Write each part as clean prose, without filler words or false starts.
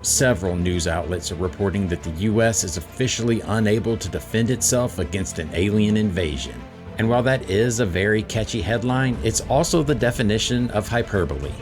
Several news outlets are reporting that the US is officially unable to defend itself against an alien invasion. And while that is a very catchy headline, it's also the definition of hyperbole.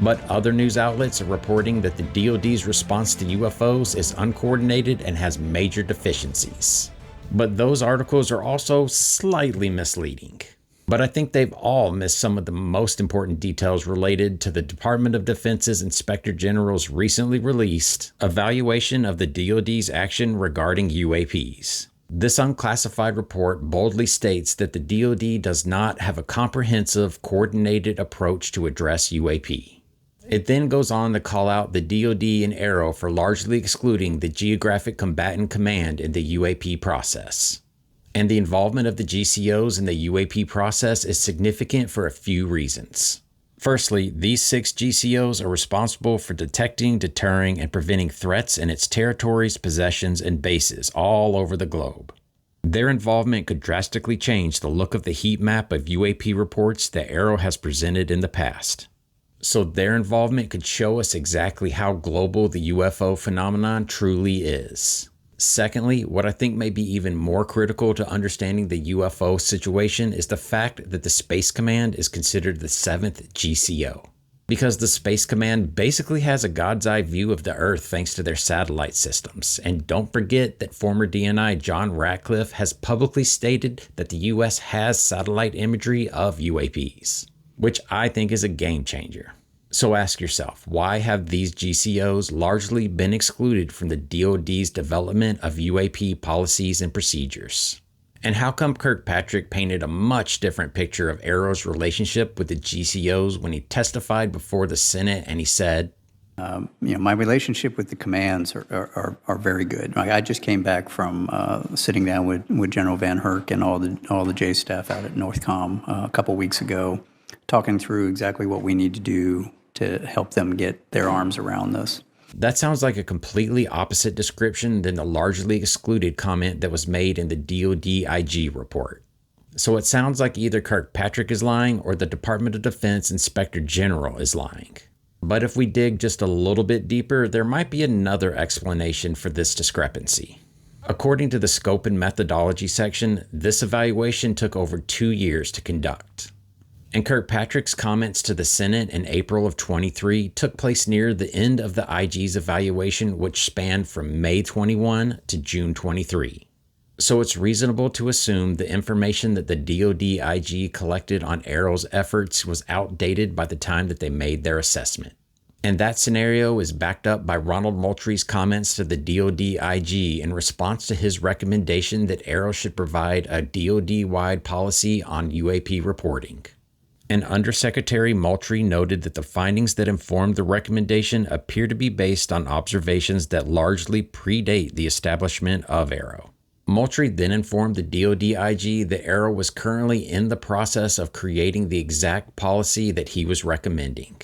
But other news outlets are reporting that the DoD's response to UFOs is uncoordinated and has major deficiencies. But those articles are also slightly misleading. But I think they've all missed some of the most important details related to the Department of Defense's Inspector General's recently released evaluation of the DoD's action regarding UAPs. This unclassified report boldly states that the DoD does not have a comprehensive, coordinated approach to address UAP. It then goes on to call out the DoD and AARO for largely excluding the Geographic Combatant Command in the UAP process. And the involvement of the GCOs in the UAP process is significant for a few reasons. Firstly, these 6 GCOs are responsible for detecting, deterring, and preventing threats in its territories, possessions, and bases all over the globe. Their involvement could drastically change the look of the heat map of UAP reports that AARO has presented in the past. So their involvement could show us exactly how global the UFO phenomenon truly is. Secondly, what I think may be even more critical to understanding the UFO situation is the fact that the Space Command is considered the 7th GCO. Because the Space Command basically has a God's eye view of the Earth thanks to their satellite systems. And don't forget that former DNI John Ratcliffe has publicly stated that the US has satellite imagery of UAPs, which I think is a game changer. So ask yourself, why have these GCOs largely been excluded from the DoD's development of UAP policies and procedures? And how come Kirkpatrick painted a much different picture of AARO's relationship with the GCOs when he testified before the Senate and he said, my relationship with the commands are very good. I just came back from sitting down with General Van Herk and all the J staff out at Northcom a couple weeks ago, talking through exactly what we need to do to help them get their arms around this. That sounds like a completely opposite description than the largely excluded comment that was made in the DOD IG report. So it sounds like either Kirkpatrick is lying or the Department of Defense Inspector General is lying. But if we dig just a little bit deeper, there might be another explanation for this discrepancy. According to the scope and methodology section, this evaluation took over 2 years to conduct. And Kirkpatrick's comments to the Senate in April of 23 took place near the end of the IG's evaluation, which spanned from May 21 to June 23. So it's reasonable to assume the information that the DOD IG collected on AARO's efforts was outdated by the time that they made their assessment. And that scenario is backed up by Ronald Moultrie's comments to the DOD IG in response to his recommendation that AARO should provide a DOD-wide policy on UAP reporting. And Undersecretary Moultrie noted that the findings that informed the recommendation appear to be based on observations that largely predate the establishment of AARO. Moultrie then informed the DOD IG that AARO was currently in the process of creating the exact policy that he was recommending.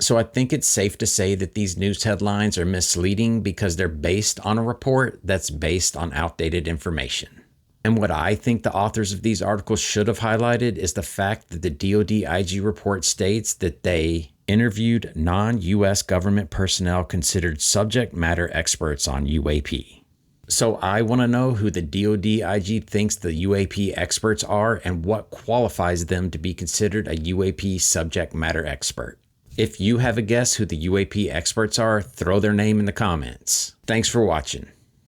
So I think it's safe to say that these news headlines are misleading because they're based on a report that's based on outdated information. And what I think the authors of these articles should have highlighted is the fact that the DOD IG report states that they interviewed non-US government personnel considered subject matter experts on UAP. So I want to know who the DOD IG thinks the UAP experts are and what qualifies them to be considered a UAP subject matter expert. If you have a guess who the UAP experts are, throw their name in the comments. Thanks for watching.